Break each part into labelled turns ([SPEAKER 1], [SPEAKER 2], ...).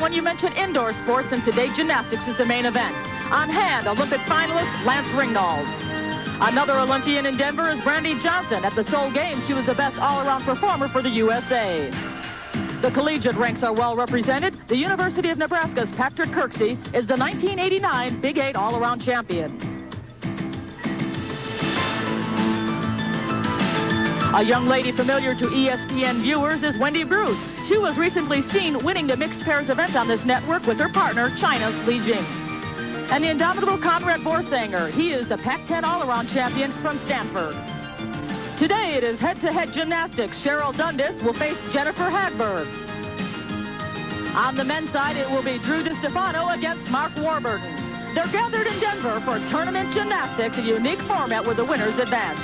[SPEAKER 1] when you mention indoor sports, and today gymnastics is the main event. On hand, Olympic finalist Lance Ringnauld. Another Olympian in Denver is Brandy Johnson. At the Seoul Games, she was the best all-around performer for the USA. The collegiate ranks are well represented. The University of Nebraska's Patrick Kirksey is the 1989 Big 8 all-around champion. A young lady familiar to ESPN viewers is Wendy Bruce. She was recently seen winning the mixed pairs event on this network with her partner, China's Li Jing. And the indomitable Conrad Borsanger. He is the Pac-10 all-around champion from Stanford. Today it is head-to-head gymnastics. Sheryl Dundas will face Jennifer Hagberg. On the men's side, it will be Drew Distefano against Mark Warburton. They're gathered in Denver for tournament gymnastics, a unique format where the winners advance.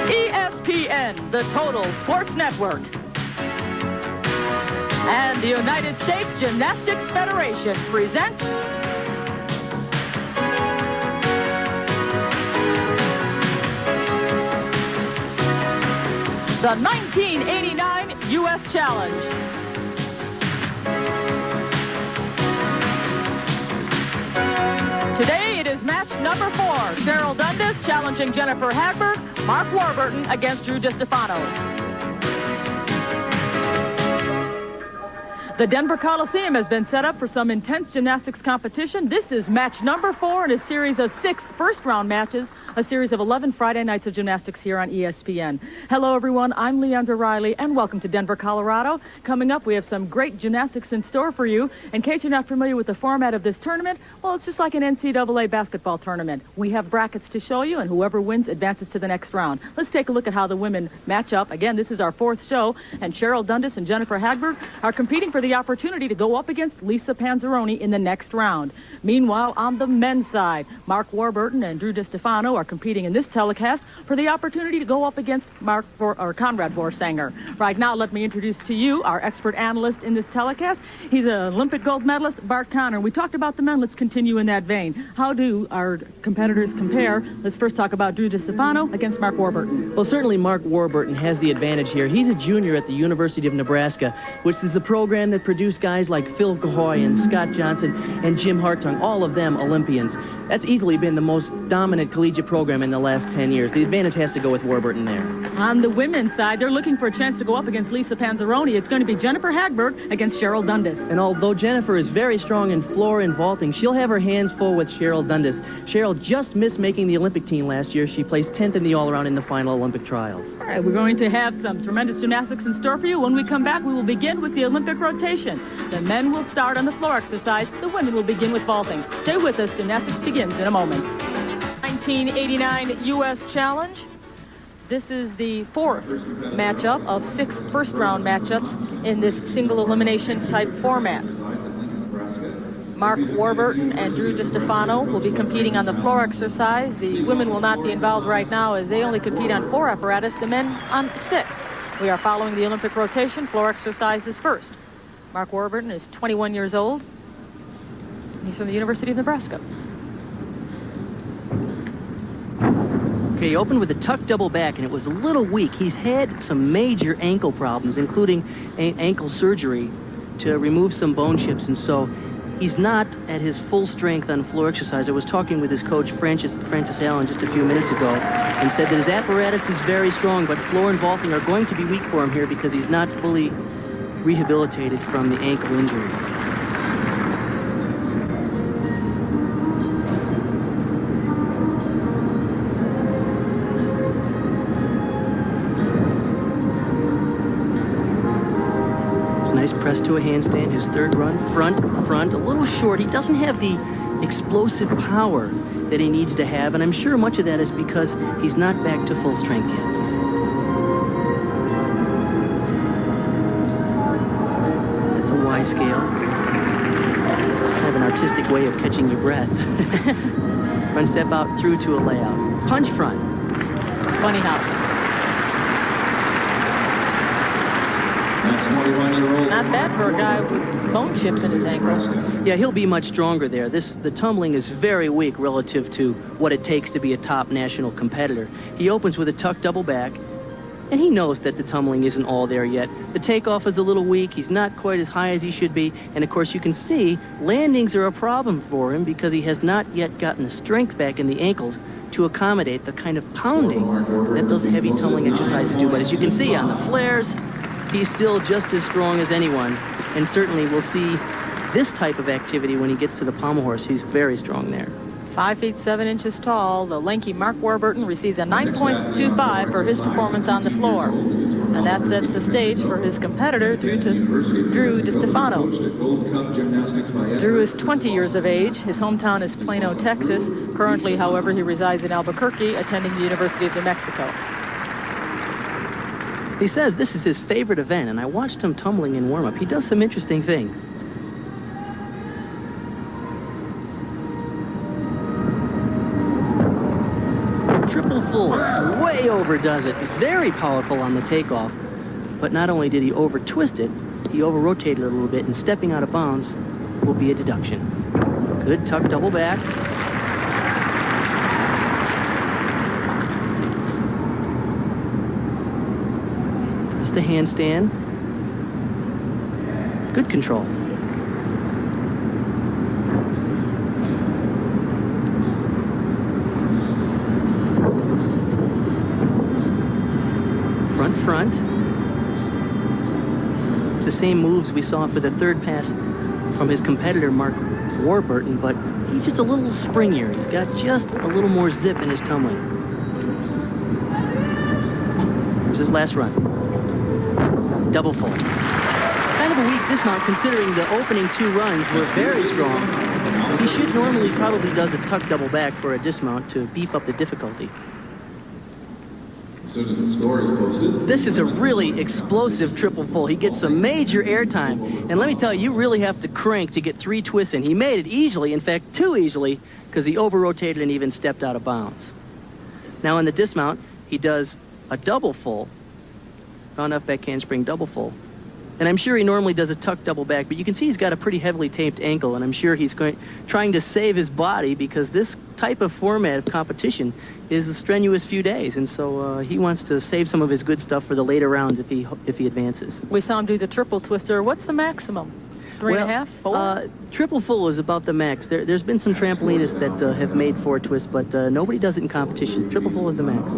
[SPEAKER 1] ESPN, the Total Sports Network. And the United States Gymnastics Federation present the 1989 U.S. Challenge. Today it is match number 4. Sheryl Dundas challenging Jennifer Hagberg, Mark Warburton against Drew Distefano. The Denver Coliseum has been set up for some intense gymnastics competition. This is match number 4 in a series of 6 first-round matches, a series of 11 Friday nights of gymnastics here on ESPN. Hello, everyone. I'm Leandra Riley, and welcome to Denver, Colorado. Coming up, we have some great gymnastics in store for you. In case you're not familiar with the format of this tournament, well, it's just like an NCAA basketball tournament. We have brackets to show you, and whoever wins advances to the next round. Let's take a look at how the women match up. Again, this is our 4th show, and Sheryl Dundas and Jennifer Hagberg are competing for the opportunity to go up against Lisa Panzeroni in the next round. Meanwhile, on the men's side, Mark Warburton and Drew Distefano are competing in this telecast for the opportunity to go up against Conrad Borsanger. Right now, let me introduce to you our expert analyst in this telecast. He's an Olympic gold medalist, Bart Connor. We talked about the men. Let's continue in that vein. How do our competitors compare? Let's first talk about Drew Distefano against Mark Warburton.
[SPEAKER 2] Well, certainly Mark Warburton has the advantage here. He's a junior at the University of Nebraska, which is a program that produced guys like Phil Cahoy and Scott Johnson and Jim Hartung, all of them Olympians. That's easily been the most dominant collegiate program in the last 10 years. The advantage has to go with Warburton there.
[SPEAKER 1] On the women's side, they're looking for a chance to go up against Lisa Panzeroni. It's going to be Jennifer Hagberg against Sheryl Dundas.
[SPEAKER 2] And although Jennifer is very strong in floor and vaulting, she'll have her hands full with Sheryl Dundas. Sheryl just missed making the Olympic team last year. She placed 10th in the all-around in the final Olympic trials.
[SPEAKER 1] All right, we're going to have some tremendous gymnastics in store for you. When we come back, we will begin with the Olympic rotation. The men will start on the floor exercise. The women will begin with vaulting. Stay with us. Gymnastics begins in a moment. 1989 U.S. Challenge. This is the 4th matchup of 6 first-round matchups in this single elimination type format. Mark Warburton and Drew Distefano will be competing on the floor exercise. The women will not be involved right now as they only compete on 4 apparatus, the men on 6. We are following the Olympic rotation. Floor exercises first. Mark Warburton is 21 years old. He's from the University of Nebraska.
[SPEAKER 2] Okay, he opened with a tuck double back, and it was a little weak. He's had some major ankle problems, including ankle surgery to remove some bone chips, and so he's not at his full strength on floor exercise. I was talking with his coach, Francis Allen, just a few minutes ago, and said that his apparatus is very strong, but floor and vaulting are going to be weak for him here because he's not fully rehabilitated from the ankle injury. Nice press to a handstand. His 3rd run, front, a little short. He doesn't have the explosive power that he needs to have, and I'm sure much of that is because he's not back to full strength yet. That's a Y scale. Kind of an artistic way of catching your breath. Front step out through to a layout. Punch front.
[SPEAKER 1] Funny how.
[SPEAKER 3] That's 21-year-old.
[SPEAKER 1] Not bad for a guy with bone chips in his ankles.
[SPEAKER 2] Yeah, he'll be much stronger there. The tumbling is very weak relative to what it takes to be a top national competitor. He opens with a tuck double back, And he knows that the tumbling isn't all there yet. The takeoff is a little weak. He's not quite as high as he should be. And, of course, you can see landings are a problem for him because he has not yet gotten the strength back in the ankles to accommodate the kind of pounding that those heavy tumbling exercises do. But as you can see on the flares, he's still just as strong as anyone. And certainly we'll see this type of activity when he gets to the pommel horse. He's very strong there.
[SPEAKER 1] 5 feet 7 inches tall, the lanky Mark Warburton receives a 9.25 for his performance on the floor. And that sets the stage for his competitor, Drew Distefano. Drew is 20 years of age. His hometown is Plano, Texas. Currently, however, he resides in Albuquerque, attending the University of New Mexico.
[SPEAKER 2] He says this is his favorite event, and I watched him tumbling in warm-up. He does some interesting things. Triple full, way overdoes it. Very powerful on the takeoff. But not only did he over-twist it, he over-rotated it a little bit, and stepping out of bounds will be a deduction. Good tuck double back. Just a handstand. Good control. Front. It's the same moves we saw for the third pass from his competitor, Mark Warburton, but he's just a little springier. He's got just a little more zip in his tumbling. Here's his last run. Double full. Kind of a weak dismount considering the opening 2 runs were very strong. He should normally probably does a tuck double back for a dismount to beef up the difficulty.
[SPEAKER 3] As soon as the score is posted.
[SPEAKER 2] This is a really explosive triple full. He gets some major airtime. And let me tell you, you really have to crank to get 3 twists in. He made it easily, in fact, too easily, because he over-rotated and even stepped out of bounds. Now in the dismount, he does a double full. Round off back handspring double full. And I'm sure he normally does a tuck double back, but you can see he's got a pretty heavily taped ankle, and I'm sure he's trying to save his body because this type of format of competition is a strenuous few days, and so he wants to save some of his good stuff for the later rounds if he advances.
[SPEAKER 1] We saw him do the triple twister. What's the maximum? 3.5, 4?
[SPEAKER 2] Triple full is about the max. There's been some trampolinists that have made 4 twists, but nobody does it in competition. Triple full is the max.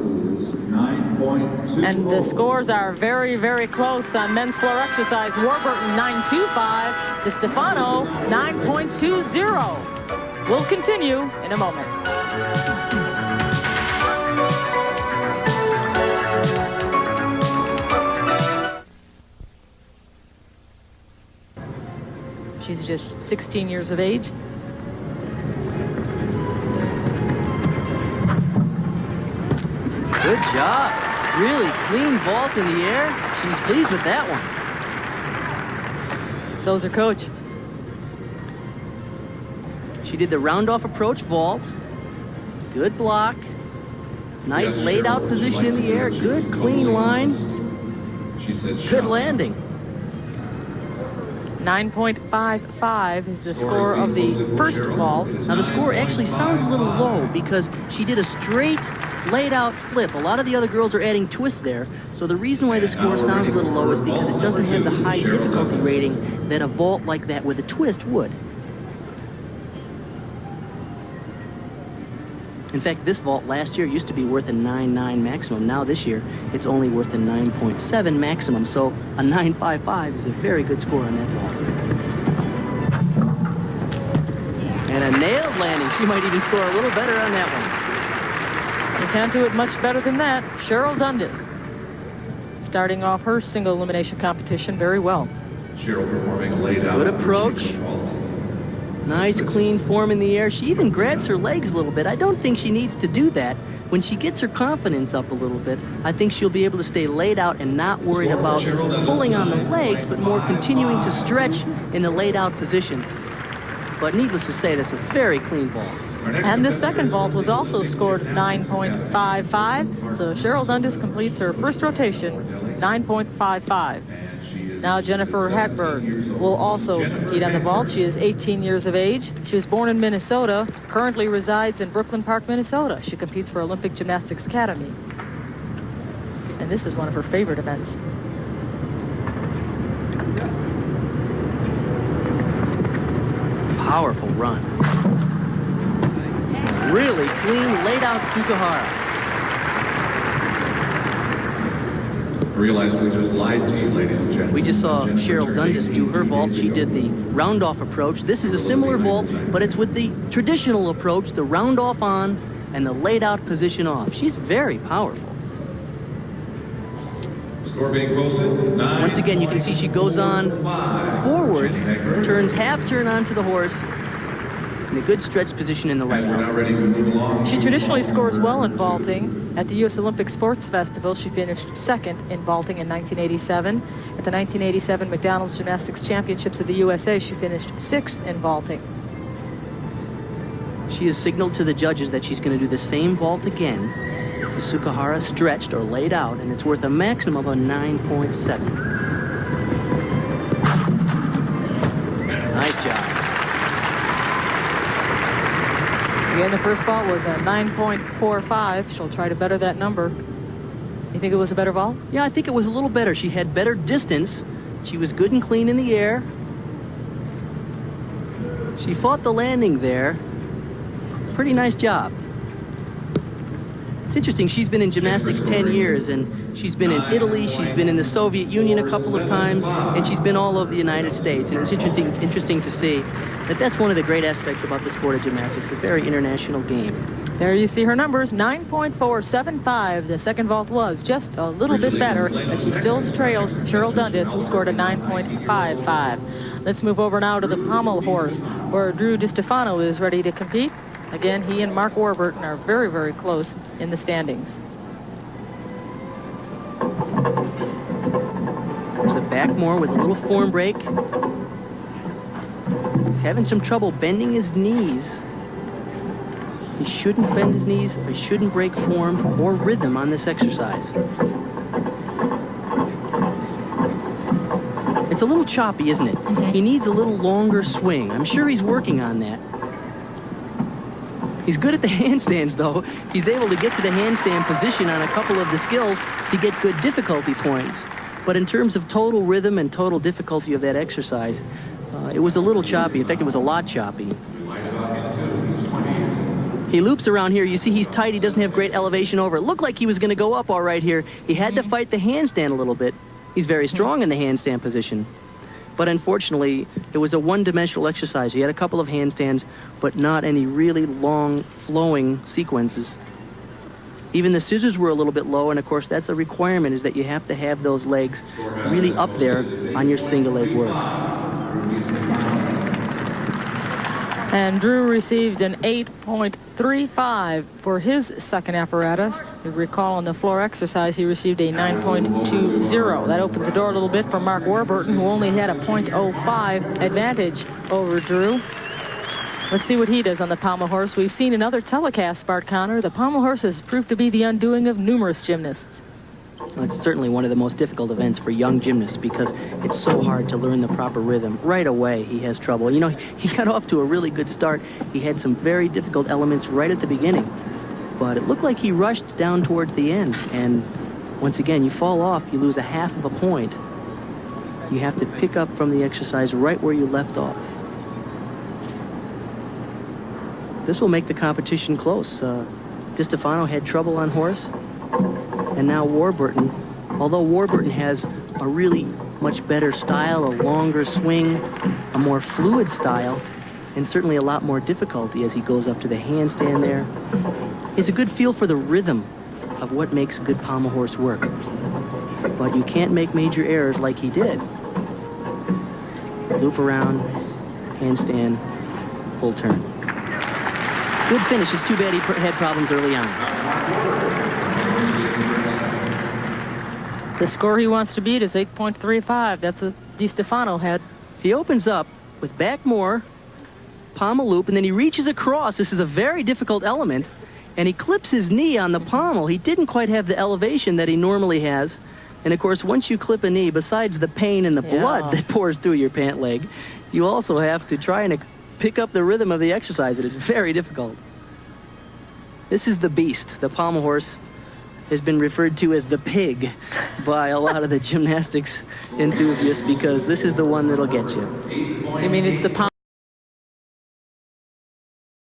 [SPEAKER 1] And the scores are very, very close on men's floor exercise. Warburton 9.25, Distefano 9.20. We'll continue in a moment. She's just 16 years of age.
[SPEAKER 2] Good job. Really clean vault in the air. She's pleased with that one.
[SPEAKER 1] So's her coach.
[SPEAKER 2] She did the round-off approach vault. Good block. Nice laid-out position in the air. Good clean line. Good landing.
[SPEAKER 1] 9.55 is the score of the first vault.
[SPEAKER 2] Now the score actually sounds a little low because she did a straight laid out flip. A lot of the other girls are adding twists there. So the reason why the score sounds a little low is because it doesn't have the high difficulty rating that a vault like that with a twist would. In fact, this vault last year used to be worth a 9.9 maximum. Now this year, it's only worth a 9.7 maximum. So a 9.55 is a very good score on that vault. And a nailed landing. She might even score a little better on that one.
[SPEAKER 1] You can't do it much better than that. Sheryl Dundas, starting off her single elimination competition very well.
[SPEAKER 3] Sheryl performing a laid out.
[SPEAKER 2] Good approach. Nice clean form in the air. She even grabs her legs a little bit. I don't think she needs to do that. When she gets her confidence up a little bit, I think she'll be able to stay laid out and not worried about pulling on the legs, but more continuing to stretch in the laid out position. But needless to say, that's a very clean vault.
[SPEAKER 1] And this second vault was also scored 9.55. So Sheryl Dundas completes her first rotation, 9.55. Now Jennifer Hagberg will also compete on the vault. She is 18 years of age. She was born in Minnesota, currently resides in Brooklyn Park, Minnesota. She competes for Olympic Gymnastics Academy. and this is one of her favorite events.
[SPEAKER 2] Powerful run. Really clean, laid out Sukahara.
[SPEAKER 3] I realize we just lied to you, ladies and gentlemen.
[SPEAKER 2] We just saw Sheryl Dundas do her vault. She did the round-off approach. This is a similar vault, but it's with the traditional approach, the round-off on and the laid-out position off. She's very powerful.
[SPEAKER 3] Score being posted.
[SPEAKER 2] Once again, you can see she goes on forward, turns half-turn onto the horse, in a good stretch position in the
[SPEAKER 3] And we're now
[SPEAKER 2] layout.
[SPEAKER 3] ready to move along.
[SPEAKER 1] She traditionally scores well in vaulting. At the U.S. Olympic Sports Festival, she finished second in vaulting in 1987. At the 1987 McDonald's Gymnastics Championships of the USA, she finished sixth in vaulting.
[SPEAKER 2] She has signaled to the judges that she's going to do the same vault again. It's a Sukahara stretched or laid out, and it's worth a maximum of a 9.7. Nice job.
[SPEAKER 1] Again, the first vault was a 9.45. She'll try to better that number. You think it was a better vault?
[SPEAKER 2] Yeah, I think it was a little better. She had better distance. She was good and clean in the air. She fought the landing there. Pretty nice job. It's interesting, she's been in gymnastics 10 years, and she's been in Italy, she's been in the Soviet Union a couple of times, and she's been all over the United States. And it's interesting to see that that's one of the great aspects about the sport of gymnastics. It's a very international game.
[SPEAKER 1] There you see her numbers, 9.475. The second vault was just a little bit better, but she still trails Sheryl Dundas, who scored a 9.55. Let's move over now to the pommel horse, where Drew Distefano is ready to compete. Again, he and Mark Warburton are very, very close in the standings.
[SPEAKER 2] There's a Backmore with a little form break. He's having some trouble bending his knees. He shouldn't bend his knees, or he shouldn't break form or rhythm on this exercise. It's a little choppy, isn't it? He needs a little longer swing. I'm sure he's working on that. He's good at the handstands, though. He's able to get to the handstand position on a couple of the skills to get good difficulty points. But in terms of total rhythm and total difficulty of that exercise, it was a little choppy. In fact, it was a lot choppy. He loops around here. You see he's tight. He doesn't have great elevation over. It looked like he was going to go up all right here. He had to fight the handstand a little bit. He's very strong in the handstand position. But unfortunately, it was a one-dimensional exercise. He had a couple of handstands, but not any really long, flowing sequences. Even the scissors were a little bit low, and of course, that's a requirement, is that you have to have those legs really up there on your single leg work.
[SPEAKER 1] And Drew received an 8.35 for his second apparatus. You recall in the floor exercise, he received a 9.20. That opens the door a little bit for Mark Warburton, who only had a 0.05 advantage over Drew. Let's see what he does on the pommel horse. We've seen in other telecasts, Bart Connor, the pommel horse has proved to be the undoing of numerous gymnasts.
[SPEAKER 2] Well, it's certainly one of the most difficult events for young gymnasts because it's so hard to learn the proper rhythm. Right away, he has trouble. You know, he got off to a really good start. He had some very difficult elements right at the beginning, but it looked like he rushed down towards the end. And once again, you fall off, you lose a half of a point. You have to pick up from the exercise right where you left off. This will make the competition close. Distefano had trouble on horse. And now Warburton, although Warburton has a really much better style, a longer swing, a more fluid style, and certainly a lot more difficulty as he goes up to the handstand there. He has a good feel for the rhythm of what makes a good pommel horse work. But you can't make major errors like he did. Loop around, handstand, full turn. Good finish. It's too bad he had problems early on.
[SPEAKER 1] The score he wants to beat is 8.35. That's what Distefano had.
[SPEAKER 2] He opens up with Backmore, pommel loop, and then he reaches across. This is a very difficult element, and he clips his knee on the pommel. He didn't quite have the elevation that he normally has. And of course, once you clip a knee, besides the pain and the blood that pours through your pant leg, you also have to try and pick up the rhythm of the exercise. It is very difficult. This is the beast, the pommel horse. has been referred to as the pig by a lot of the gymnastics enthusiasts, because this is the one that'll get you.
[SPEAKER 1] You mean it's the pound